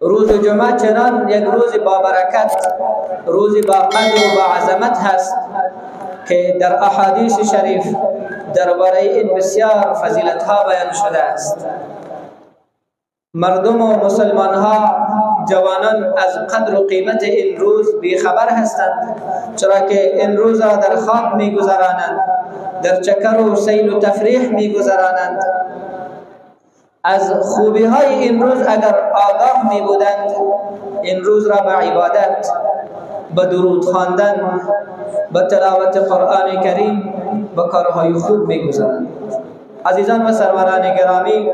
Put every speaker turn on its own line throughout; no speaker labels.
روز جمعه چنان یک روز با برکت، روز با قدر و با عظمت هست که در احادیث شریف درباره این بسیار فضیلت ها بیان شده است. مردم و مسلمان ها، جوانان از قدر و قیمت این روز بیخبر هستند، چرا که این روز را در خواب میگذرانند، در چکر و سیل و تفریح میگذرانند. از خوبی های این روز اگر آگاه می بودند، این روز را به عبادت، به درود خواندن، به تلاوت قرآن کریم، به کارهای خوب می گذارند. عزیزان و سروران گرامی،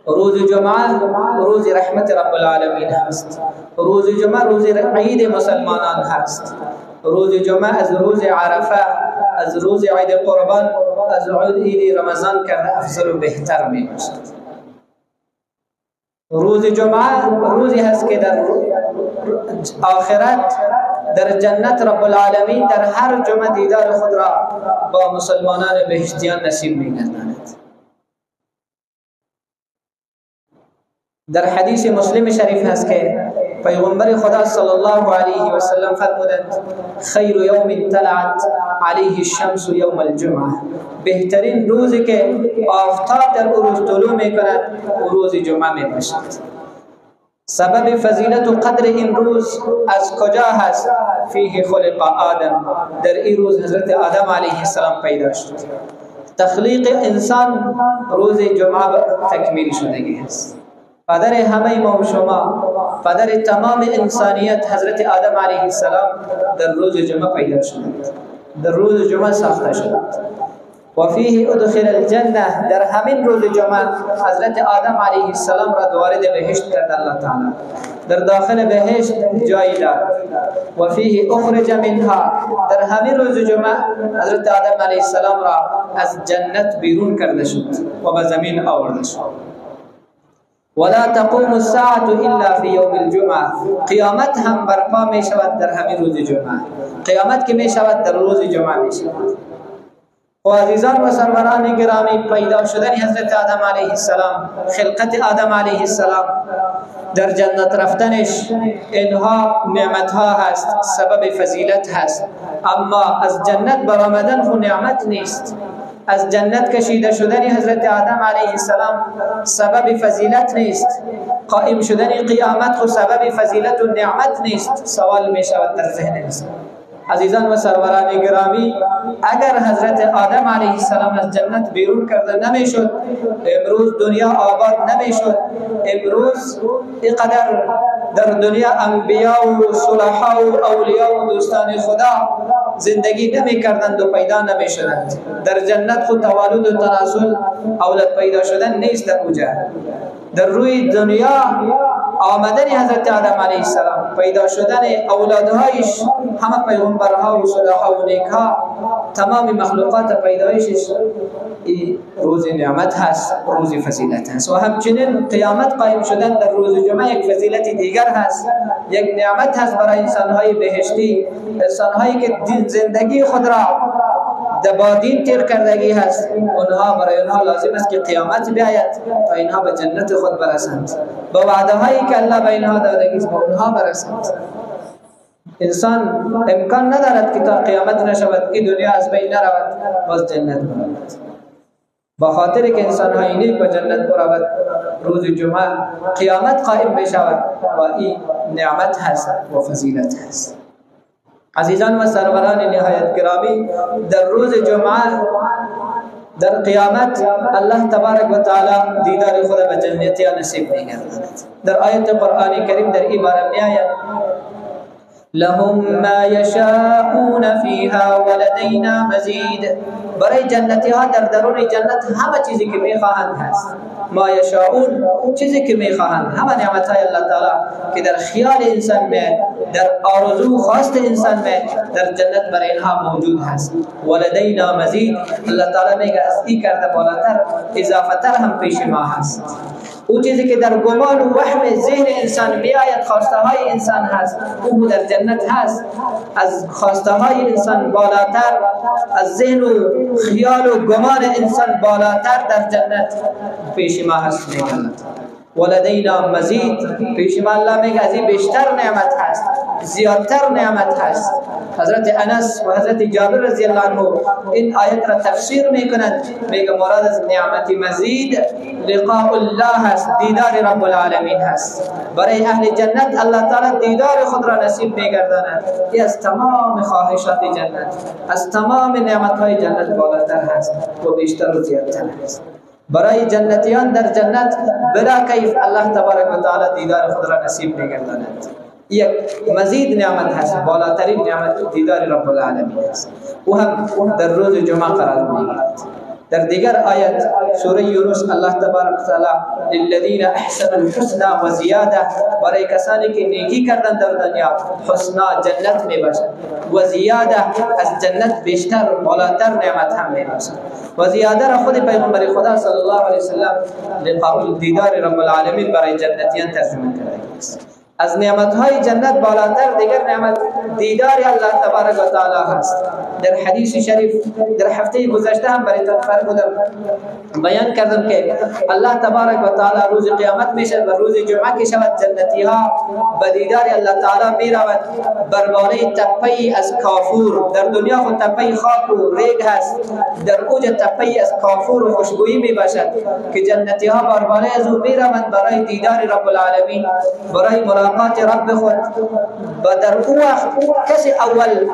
روز جمعه روز رحمت رب العالمین است. روز جمعه روز عید مسلمانان هست. روز جمعه از روز عرفه، از روز عید قربان، از عید رمضان کرده افضل و بهتر می باشد. روز جمعه روزی هست که در آخرت در جنت رب العالمین در هر جمعه دیدار خود را با مسلمانان بهشتیان نصیب می گرداند. در حدیث مسلم شریف هست که پیغمبر خدا صلی الله علیه و سلم فرمودند: خیر یوم طلعت علیه الشمس یوم الجمعه. بهترین روزی که آفتاب در او روز طلوع میکند او روز جمعه می باشد. سبب فضیلت و قدر این روز از کجا هست؟ فیه خلق آدم. در این روز حضرت آدم علیه السلام پیدا شد. تخلیق انسان روز جمعه تکمیل شدگی است. پدر همه ما و شما، پدر تمام انسانیت حضرت آدم علیه السلام در روز جمعه پیدا شد، در روز جمعه ساخته شد. و فیه ادخل الجنه. در همین روز جمعه حضرت آدم علیه السلام را وارد بهشت کرد الله تعالی، در داخل بهشت جای داد. و فیه اخرج منها. در همین روز جمعه حضرت آدم علیه السلام را از جنت بیرون کرده شد و به زمین آورده شد. ولا تقوم الساعة الا في يوم الجمعه. قیامت هم برپا می شود در همین روز جمعه. قیامت که می شود در روز جمعه می شود. و عزیزان و سروران گرامی، پیدا شدن حضرت آدم علیه السلام، خلقت آدم علیه السلام، در جنت رفتنش، اینها نعمت ها هست، سبب فضیلت هست. اما از جنت برآمدن خود نعمت نیست. از جنت کشیده شدن حضرت آدم علیه السلام سبب فضیلت نیست. قائم شدن قیامت خود سبب فضیلت و نعمت نیست. سوال می شود در ذهن انسان. عزیزان و سروران گرامی، اگر حضرت آدم علیه السلام از جنت بیرون کرده نمی شد، امروز دنیا آباد نمی شد. امروز اینقدر در دنیا انبیا و صلحا و اولیاء و دوستان خدا زندگی نمی کردند و پیدا نمی شدند. در جنت خود توالد و تناسل، اولاد پیدا شدن نیست. در اوجه در روی دنیا آمدن حضرت آدم علیه السلام، پیدا شدن اولادهایش، همه پیغمبرها و صلحا و نیکها، تمام مخلوقات پیدایشش روز نعمت هست، روز فضیلت هست. و همچنین قیامت قائم شدن در روز جمعه یک فضیلت دیگر هست، یک نعمت هست برای انسانهای بهشتی، انسانهایی که زندگی خود را با دین تیر کردگی هست. برای اونها لازم است که قیامت بیاید تا اینها به جنت خود برسند، با وعده هایی که الله به اینها داده است به اونها برسند. انسان امکان ندارد که تا قیامت نشود که دنیا از بین نرود باز جنت برود. با خاطر که انسان های نیک به جنت برود، روز جمعه قیامت قائم بشود و این نعمت هست و فضیلت هست. عزیزان و سروران نهایت گرامی، در روز جمعه در قیامت الله تبارک و تعالی دیدار خود به جنتیان نصیب می‌گرداند. در آیت قرآن کریم در این باره می‌آید: لهم ما یشاءون فیها ولدینا مزید. برای جنتی ها در درون جنت همه چیزی که میخواهند هست. ما یشاءون، چیزی که میخواهند، همه نعمت های الله تعالی که در خیال انسان می، در آرزو خواست انسان می، در جنت برای اینها موجود هست. ولدینا مزید، الله تعالی میگه از این کرده بالاتر، اضافه تر هم پیش ما هست. او چیزی که در گمان و وهم ذهن انسان میآید، خواسته های انسان هست، او در جنت هست. از خواسته های انسان بالاتر، از ذهن و خیال و گمان انسان بالاتر در جنت پیش ما هست. ولدینا مزید. پیش ما الله میگه از این بیشتر نعمت هست، زیادتر نعمت هست. حضرت انس و حضرت جابر رضی الله عنه این آیت را تفسیر میکنند، میگه مراد از نعمت مزید لقاء الله هست، دیدار رب العالمین هست. برای اهل جنت الله تعالی دیدار خود را نصیب میگرداند. این از تمام خواهشات جنت، از تمام نعمت های جنت بالاتر هست و بیشتر و زیادتر هست. برای جنتیان در جنت بلا کیف الله تبارک و تعالی دیدار خود را نصیب میگرداند. یک مزید نعمت هست، بالاترین نعمت دیدار رب العالمین است و هم در روز جمعه قرار میگیرد. در دیگر آیت سوره یونس الله تبارک و تعالی للذین احسنوا الحسنى و زیاده، برای کسانی که نیکی کردند در دنیا حسنا جنت میباشد و زیاده از جنت بیشتر بالاتر نعمت هم میباشد. و زیاده را خود پیغمبر خدا صلی الله علیه وسلم لقاء دیدار رب العالمین برای جنتیان ترجمه کرده است. از نعمتهای جنت بالاتر دیگر نعمت دیدار الله تبارک و تعالی هست. در حدیث شریف در هفته گذشته هم برایتان فرمودم، بیان کردم که الله تبارک و تعالی روز قیامت میشد و روز جمعه که شود جنتی ها به دیدار الله تعالی میروند بر بالای تپه‌ای از کافور. در دنیا خود تپه‌ای خاک و ریگ هست، در اوج تپه‌ای از کافور و خوشبویی میباشد که جنتی ها بر بالای از او میروند برای دیدار رب العالمین، برای ملاقات رب خود. و در او وقت کسی اول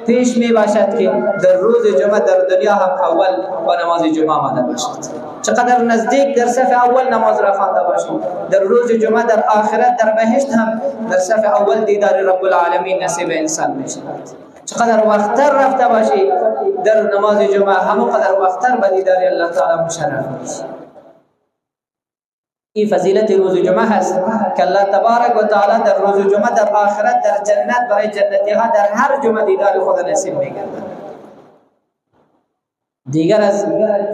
پیش می باشد که در روز جمعه در دنیا هم اول با نماز جمعه آمده باشد. چقدر نزدیک در صف اول نماز را خوانده باشید. در روز جمعه در آخرت در بهشت هم در صف اول دیدار رب العالمین نصیب انسان می شود. چقدر وقتتر رفته باشی در نماز جمعه همونقدر وقتتر به دیدار الله تعالی مشرف میشی. این فضیلت روز جمعه هست که الله تبارک و تعالی در روز جمعه در آخرت در جنت برای جنتی ها در هر جمعه دیدار خود نصیب می‌گردد. دیگر از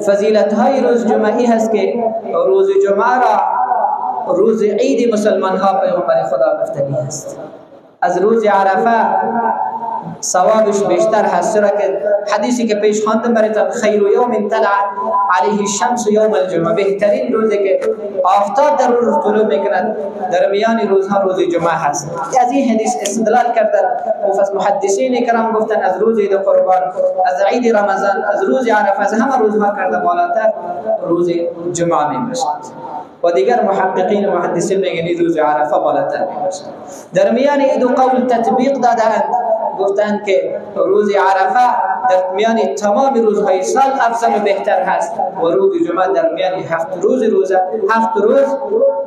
فضیلت های روز جمعه هست که روز جمعه را روز عید مسلمان ها پیغمبر خدا گفتنی است. از روز عرفه ثوابش بیشتر هست، چرا که حدیثی که پیش خواندم براتون خیر یوم طلع علیه الشمس یوم الجمعه، بهترین روزی که آفتاب در روز طلوع میکند در میان روزها روز جمعه هست. از این حدیث استدلال کردن محدثین کرام گفتن از روز عید قربان، از عید رمضان، از روز عرفه، از همه روزها کرده بالاتر روز جمعه میباشد. و دیگر محققین و محدثین میگن روز عرفه بالاتر میباشد. در میان این دو قول تطبیق دادند، گفتند که روز عرفه در میان تمام روزهای سال افضل و بهتر هست و روز جمعه در میان 7 روز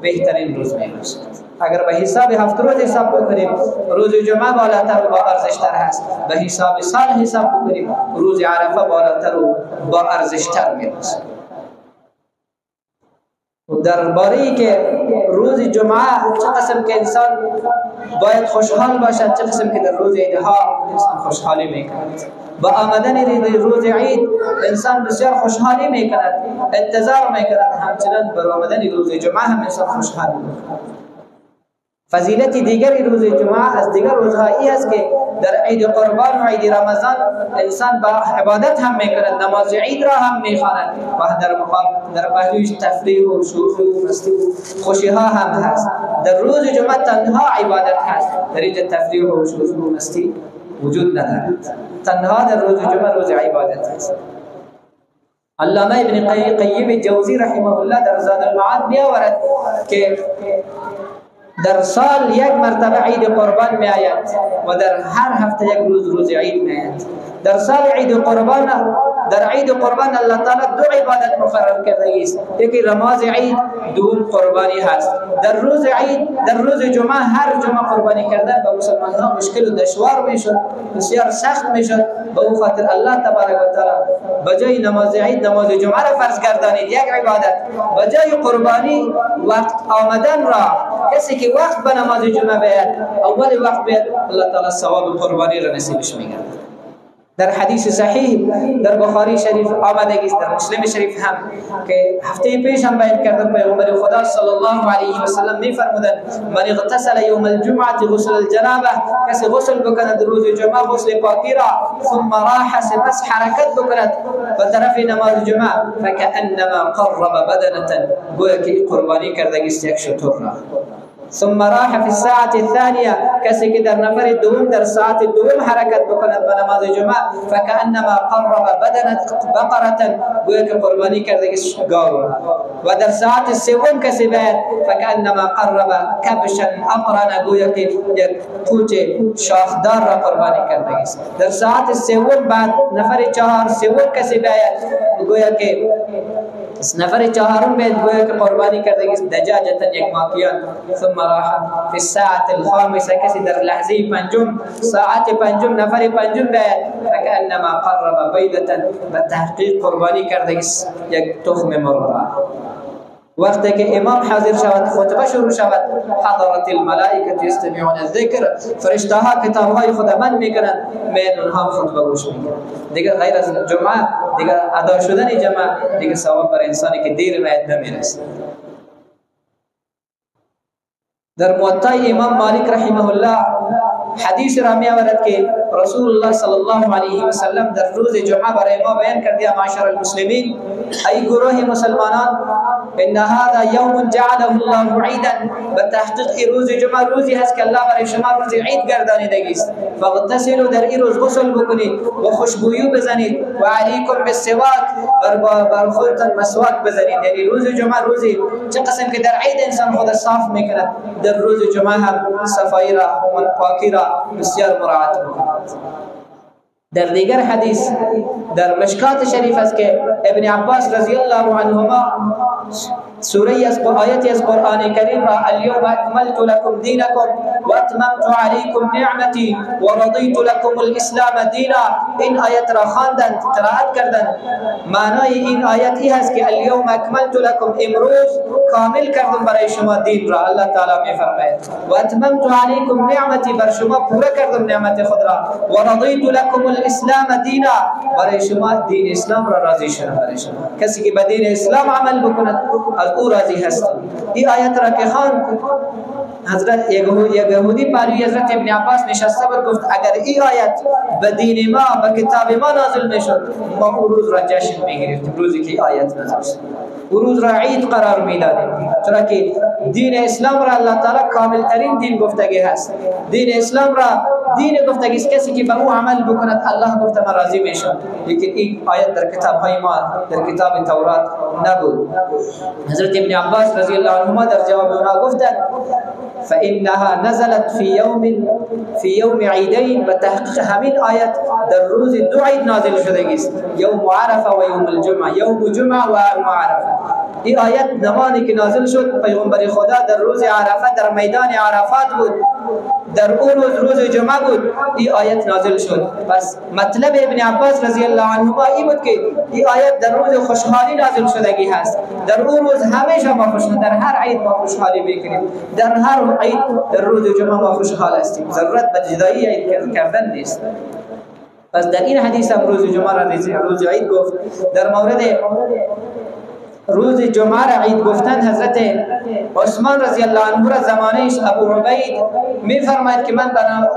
بهترین روز میباشد. اگر به حساب 7 روز حساب بکنیم روز جمعه بالاتر و با ارزشتر هست، به حساب سال حساب بکنیم روز عرفه بالاتر و با ارزشتر میباشد. درباره که روز جمعه چه قسم که انسان باید خوشحال باشد، چه قسم که در روز عیدها انسان خوشحالی میکند. با آمدن روز عید انسان بسیار خوشحالی میکند، انتظار میکند، همچنان با آمدن روز جمعه هم انسان خوشحال میکند. فضیلت دیگری روز جمعه از دیگر روزهایی است که در عید قربان و عید رمضان انسان با عبادت هم میکند، نماز عید را هم میخواند و در پهلویش تفریح و شوخی و مستی و خوشی ها هم هست. در روز جمعه تنها عبادت هست، در اینجا تفریح و شوخی و مستی وجود ندارد. تنها در روز جمعه روز عبادت هست. علامه ابن قیم جوزی رحمه الله در زاد المعاد میآورد که در سال یک مرتبه عید قربان می آید و در هر هفته یک روز عید می آید. در سال در عید قربان الله تعالی دو عبادت مقرر کرده است، یکی نماز عید، دوم قربانی هست. در روز عید، در روز جمعه هر جمعه قربانی کردن به مسلمان ها مشکل و دشوار میشد، بسیار سخت میشد. به او خاطر الله تبارک و تعالی بجای نماز عید نماز جمعه را فرض گردانید، یک عبادت. بجای قربانی وقت آمدن را، کسی که وقت به نماز جمعه بیاد، اول وقت بیاد، الله تعالی ثواب قربانی را نصیبش میگردد. در حدیث صحیح در بخاری شریف آمده است، در مسلم شریف هم که هفته پیش هم بیان کردم پیغمبر خدا صلی الله علیه و سلم می‌فرمودند من اغتسل یوم الجمعه غسل الجنابه، کسی غسل بکند روز جمعه غسل پاکی را ثم راح سپس حرکت بکند به طرف نماز جمعه فکأنما قرب بدنه، گویا که قربانی کرده است یک شتر را. ثم راح في الساعة الثانية، کسی که در نفر دوم در ساعت دوم حرکت بکند به نماز جمعه فکأنما قرب بدنه بقرة، گویا که قربانی کرده است گاو. و در ساعت سوم کسی باید فکأنما قرب کبشا اقرن، گویا که یک قوچ شاخدار را قربانی کرده است. در ساعت سوم بعد نفر چهار سوم کسی باید گویا که نفر چهارم باید گویا که قربانی کرده است دجاجه یک ماکیان. ثم راح في الساعة الخامسة، کسی در لحظه پنجم ساعت پنجم نفر پنجم باید فکأنما قرب بیضة، به تحقیق قربانی کرده است یک تخم مرغ. وقتی که امام حاضر شود خطبه شروع شود حضرت الملائکه یستمعون الذکر، فرشته ها کتاب های خود من میکنند من اونها خطبه گوش میکنند. دیگه غیر از جمعه دیگه ادا شدن جمعه دیگه ثواب بر انسانی که دیر میاد نمیرسه. در موطأ امام مالک رحمه الله حدیث را می آورد که رسول الله صلی الله علیه و سلم در روز جمعه برای ما بیان کرده معاشر المسلمین ای گروه مسلمانان ان هذا یوم جعله الله عیدا، به تحقیق روز جمعه روزی هست که الله برای شما روز عید گردانیده است. فاغتسلوا، در این روز غسل بکنید و خوشبویی بزنید و علیکم بالسواک، بر خودتان مسواک بزنید. یعنی روز جمعه روزی چه قسم که در عید انسان خود صاف میکند، در روز جمعه هم صفایی را و پاکی را بسیار مراعات بکنید. در دیگر حدیث در مشکات شریف است که ابن عباس رضی الله عنهما سوره از آیتی از قرآن کریم را اليوم اکملت لكم دینکم و اتممت علیکم نعمتی و رضیت لكم الاسلام دینا، این آیت را خواندند قرائت کردند. معنای این آیت این است که اليوم اکملت لكم، امروز کامل کردم برای شما دین را. الله تعالی میفرماید و اتممت علیکم نعمتی، بر شما پوره کردم نعمت خود را و رضیت لكم الاسلام دینا، برای شما دین اسلام را راضی شدم برای شما. کسی که به دین اسلام عمل بکند از او راضی هست. این آیت را که خواند حضرت یهودی پاروی حضرت ابن عباس نشسته بود گفت اگر این آیت به دین ما به کتاب ما نازل میشد ما او روز را جشن میگرفتیم، روزی که آیت نازل شد او روز را عید قرار میدادیم، چرا که دین اسلام را الله تعالی کامل ترین دین گفتگی هست. دین اسلام را دین گفتگی است، کسی که به او عمل بکند الله گفته من راضی میشم. لیکن این آیت در کتاب های ما در کتاب تورات نبود. حضرت ابن عباس رضی الله عنهما در جواب اونا گفتند فإنها نزلت في يوم عيدين، بتحقیق همین آیت در روز دو عید نازل شده است، یوم عرفه و یوم الجمعه، یوم جمعه و یوم عرفه. این آیت زمانی که نازل شد پیغمبر خدا در روز عرفه در میدان عرفات بود، در اون روز جمعه بود این آیت نازل شد. پس مطلب ابن عباس رضی الله عنهما این بود که این آیت در روز خوشحالی نازل شدگی هست. در اون روز همیشه ما خوشحال، در هر عید ما خوشحالی میکنیم، در هر عید در روز جمعه ما خوشحال هستیم، ضرورت به جدایی عید کردن نیست. پس در این حدیث هم روز جمعه را روز عید گفت. در مورد روز جمعه را عید گفتن حضرت عثمان رضی الله عنه را زمانش ابو عبید میفرماید که من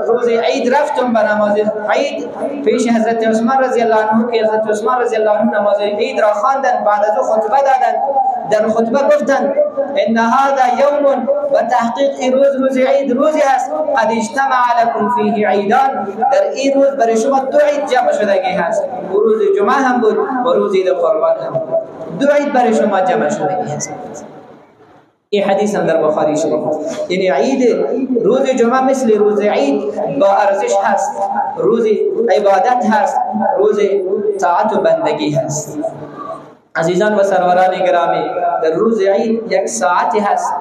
روز عید رفتم به نماز عید پیش حضرت عثمان رضی الله عنه که حضرت عثمان رضی الله عنه نماز عید را خواندند، بعد از خطبه دادند. در خطبه گفتند ان هذا یوم، و تحقیق روز عید روزی هست قد اجتمع لكم فیه عیدان، در این روز برای شما دو عید جمع شدگی هست، روز جمعه هم بود و روز عید قربان هم بود، دو عید برای شما جمع شدگی هست. این حدیث هم در بخاری شریف، یعنی عید روز جمعه مثل روز عید با ارزش هست، روز عبادت هست، روز طاعت و بندگی هست. عزیزان و سروران گرامی، در روز عید یک ساعتی هست،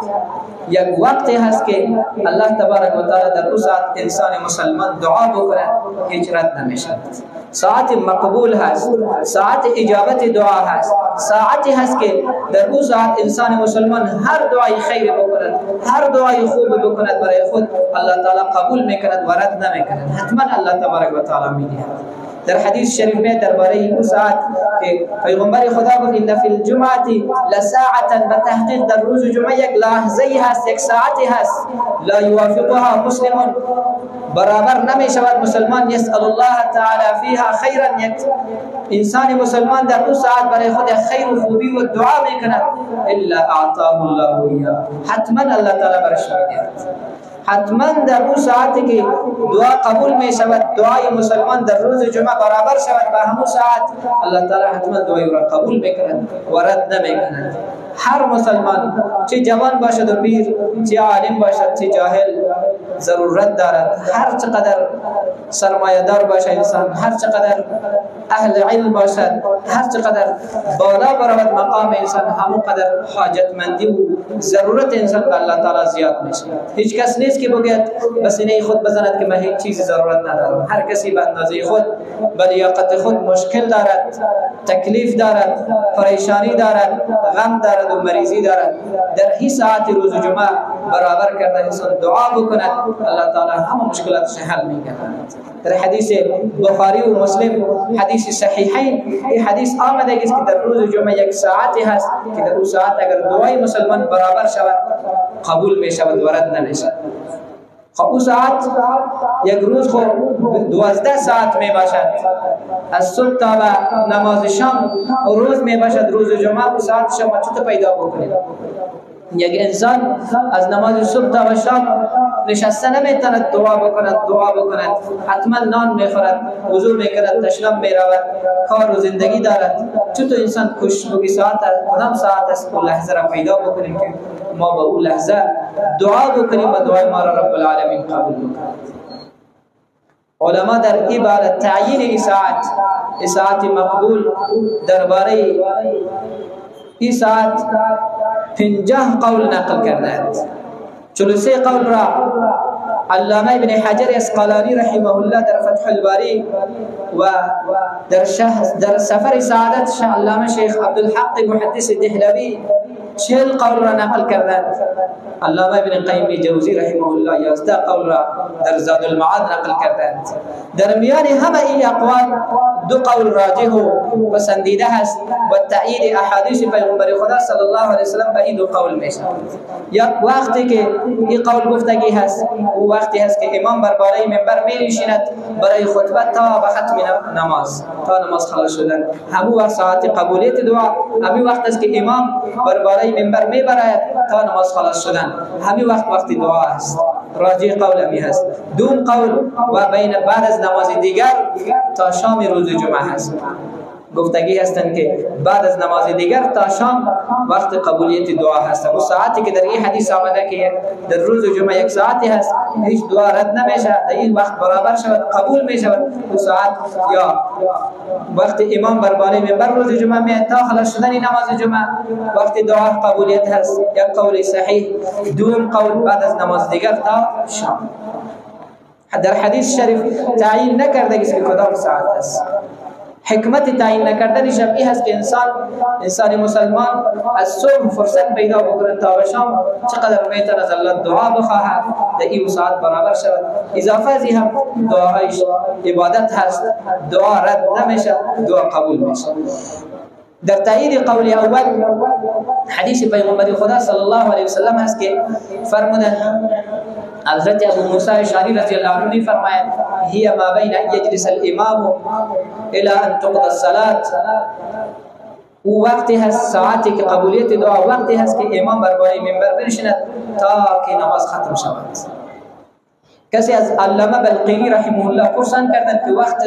یک وقتی هست که الله تبارک و تعالی در اون ساعت انسان مسلمان دعا بکنه هیچ رد نمیشه. ساعت مقبول هست، ساعت اجابت دعا هست، ساعتی هست که در اون ساعت انسان مسلمان هر دعای خیر بکند، هر دعای خوب بکند برای خود الله تعالی قبول میکند و رد نمیکند، حتما الله تبارک و تعالی میدهد. در حدیث شریف میں درباره این ساعت که پیغمبر خدا گفت ان فی الجمعه لساعه، بتحقیق در روز جمعه یک لحظه هست، یک ساعتی هست، لا یوافقها مسلم، برابر نمی شود مسلمان، یسأل الله تعالی فیها خیرا، یک انسان مسلمان در اون ساعت برای خود خیر و خوبی و دعا میکند الا اعطاه الله ایاه، حتما الله تعالی برش میدهد. حتما در اون ساعتی که دعا قبول می شود، دعای مسلمان در روز جمعه برابر شود با همون ساعت، الله تعالی حتما دعای را قبول میکند و رد نمیکند. هر مسلمان چه جوان باشد و پیر، چه عالم باشد چه جاهل، ضرورت دارد هر چقدر سرمایه دار باشد انسان، هر چقدر اهل علم باشد، هر چقدر بالا برود مقام انسان، همون قدر حاجتمندی و ضرورت انسان به الله تعالی زیاد میشه. هیچ کس نیست که بگوید به سینه خود بزند که من هیچ چیزی ضرورت ندارم. هر کسی به اندازه خود، به لیاقت خود مشکل دارد، تکلیف دارد، پریشانی دارد، غم دارد و مریضی دارد. در هیچ ساعت روز جمعه برابر کرده انسان دعا بکند، الله تعالی همه مشکلاتش حل میکند. در حدیث بخاری و مسلم، حدیث صحیحین، این حدیث آمده است که در روز جمعه یک ساعتی هست که در اون ساعت اگر دعای مسلمان برابر شود قبول می شود و رد نمی شود. خب اون ساعت یک روز خود 12 ساعت می باشد، از صبح تا به نماز شام روز می باشد. روز جمعه اون ساعت شما چطور پیدا بکنید؟ یک انسان از نماز صبح تا به شام نشسته نمیتواند دعا بکند، حتما نان میخورد، وضو میکند، تشنم میرود، کار و زندگی دارد. چطور انسان بگی ساعت کدام ساعت است اون لحظه را پیدا بکنیم که ما به اون لحظه دعا بکنیم و دعای ما را رب العالمین قبول بکنه. علما در این باره تعیین این ساعت مقبول درباره این ساعت 50 قول نقل کردند. 43 قول را علامه ابن حجر اسقلانی رحمه الله در فتح الباری و در سفر سعادت علامه شیخ عبدالحق محدث دهلوی 40 قول را نقل کردند. علامه ابن قیم جوزی رحمه الله 11 قول را در زاد المعاد نقل کردند. در میان همه این اقوال 2 قول راجح و پسندیده است و تأیید احادیث پیغمبر خدا صلی الله علیه وسلم به این 2 قول میشه. یک وقتی که این قول گفتگی هست، او وقتی هست که امام بر بالای منبر می نشیند برای خطبه تا به ختم نماز، تا نماز خلاص شدن. همون وقت ساعت قبولیت دعا، همین وقت است که امام بر بالای منبر می براید تا نماز خلاص شدن. همین وقت دعا است. راجع قول می هست. دوم قول و بین بعد از نماز دیگر تا شام روز جمعه هست. گفتگی هستند که بعد از نماز دیگر تا شام وقت قبولیت دعا هست. اون ساعتی که در این حدیث آمده که در روز جمعه یک ساعتی هست، هیچ دعا رد نمیشه، در این وقت برابر شود قبول می شود. اون ساعت یا وقت امام بر بالای منبر روز جمعه می تا خلاص شدن نماز جمعه وقت دعا قبولیت هست. یک قول صحیح. دوم قول بعد از نماز دیگر تا شام. در حدیث شریف تعیین نکرده است که کدام ساعت است. حکمت تعیین نکردنش این هست که انسان مسلمان از صبح فرصت پیدا بکنه تا به شام چقدر میتونه از الله دعا بخواهد در این ساعت برابر شود. اضافه از این هم دعایش عبادت هست، دعا رد نمیشه، دعا قبول میشه. در تایید قول اول حدیث پیغمبر خدا صلی الله علیه وسلم هست که فرمودند، حضرت ابو موسی اشعری رضی الله عنه فرمایند هی ما بین ان یجلس الامام الى ان تقضى الصلاه، او وقتی هست ساعتی که قبولیت دعا وقتی هست که امام بر بالای منبر بنشیند تا که نماز ختم شود. کسی از علامه بلقینی رحمه الله پرسان کردند که وقت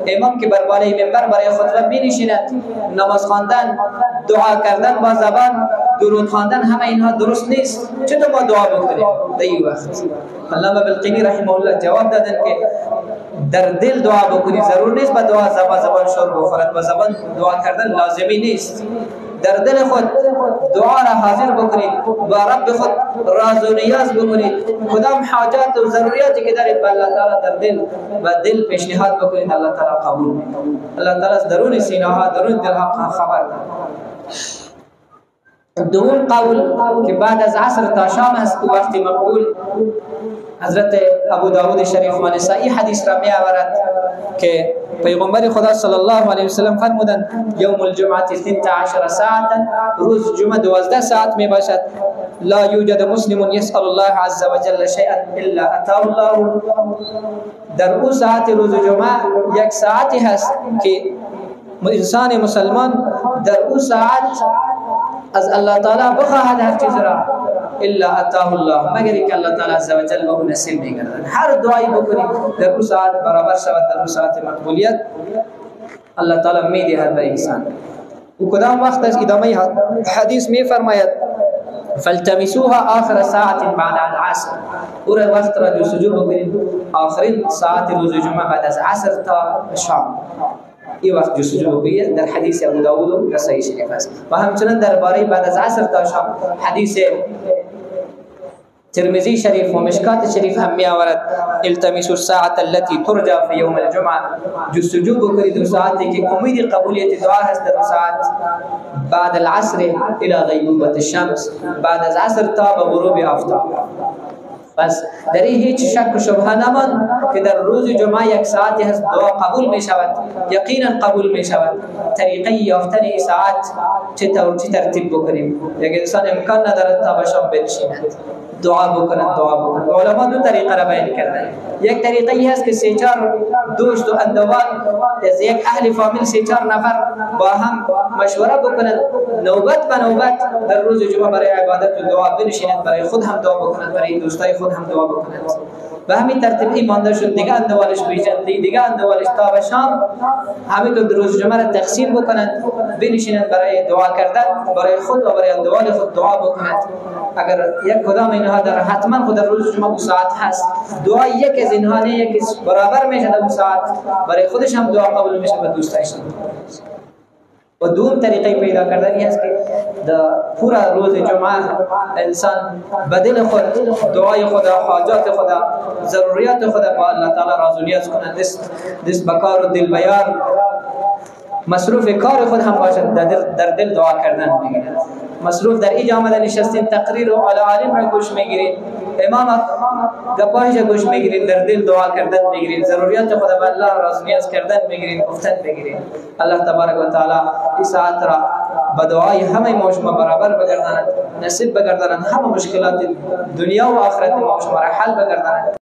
امام که بر بالای منبر برای خطبه می نشیند، نماز خواندن، دعا کردن با زبان، درود خواندن، همه اینها درست نیست، چطور ما دعا بکنیم در این وقت؟ علامه بلقینی رحمه الله جواب دادند که در دل دعا بکنید، ضرور نیست با دعا زبان شور بخورد، با زبان دعا کردن لازمی نیست. در دل خود دعا را حاضر بکنید، با رب خود راز و نیاز بکنید، کدام حاجات و ضروریاتی که دارید به الله تعالی در دل و دل پیشنهاد بکنید، الله تعالی قبول می‌کند. الله تعالی از درون سینه ها، درون دل ها خبر دارد. دوم قول که بعد از عصر تا شام است وقت مقبول، حضرت ابو داود شریف و نسائی حدیث را می آورد که پیغمبر خدا صلی الله علیه وسلم فرمودند یوم الجمعه 12 ساعتا، روز جمعه 12 ساعت می باشد. لا یوجد مسلم یسأل الله عز وجل شیئا الا اتاه الله. در او ساعت روز جمعه یک ساعتی هست که انسان مسلمان در او ساعت از الله تعالی بخواهد هر چیز را الا اتاه الله، مگر اینکه الله تعالی عز وجل به او نصیب می‌گردد. هر دعایی بکنید در او ساعت برابر شود، در او ساعت مقبولیت الله تعالی می‌دهد به انسان. و کدام وقت از ادامه حدیث می‌فرماید فالتمسوها آخر ساعت بعد العصر، اور وقت را جستجو بکنید آخرین ساعت روز جمعه بعد از عصر تا شام. این وقت جستجو بکنید. در حدیث ابو داود و نسائی شریف است. و همچنین درباره بعد از عصر تا شام حدیث ترمذی شریف و مشکات شریف هم می آورد التمسوا الساعه التي ترجى في يوم الجمعه، جستجو بکنید در ساعتی که امید قبولیت دعا هست در ساعت بعد العصر الى غیبوبه الشمس، بعد از عصر تا به غروب آفتاب. بس در این هیچ شک و شبهه نمان که در روز جمعه یک ساعتی هست دعا قبول می شود، یقینا قبول می شود. طریقه یافتن این ساعت چه ترتیب بکنیم؟ یک انسان امکان ندارد تا به شام بنشیند، دعا بکنند. علما دو طریقه را بیان کردند. یک طریقه ای هست که سه چهار دوست و اندوان از یک اهل فامیل سه چهار نفر با هم مشوره بکنند، نوبت به نوبت در روز جمعه برای عبادت و دعا بنشینند، برای خود هم دعا بکنند، برای دوستای خود هم دعا بکنند. به همین ترتیب این مانده شد. دیگه اندوالش بیشند، دیگه اندوالش تا به شام همینطور در روز جمعه را تقسیم بکنند، بنشینند برای دعا کردن، برای خود و برای اندوال خود دعا بکنند. اگر یک کدام اینها در حتما خود در روز جمعه 2 ساعت هست، دعا یک از اینها نه یک برابر میشه در 2 ساعت، برای خودش هم دعا قبول میشه و دوستایش هم. و دوم طریقه پیدا کردنی است که در پورا روز جمعه انسان به دل خود دعای خدا، حاجات خدا، ضروریات خدا با الله تعالی راز و نیاز کنند، دست به کار و دل بیار مصروف کار خود هم باشد، در دل دعا کردن بگیرد. مصروف در اینجا آمده نشستین تقریر و عالم را گوش میگیرید، امام گپایش گوش میگیرید، در دل دعا کردن میگیرید، ضروریات خود به الله راز نیاز کردن میگیرید، گفتن میگیرید. الله تبارک و تعالی این ساعت را به دعای همه ما شما برابر بگرداند، نصیب بگرداند، همه مشکلات دنیا و آخرت ما شما را حل بگرداند.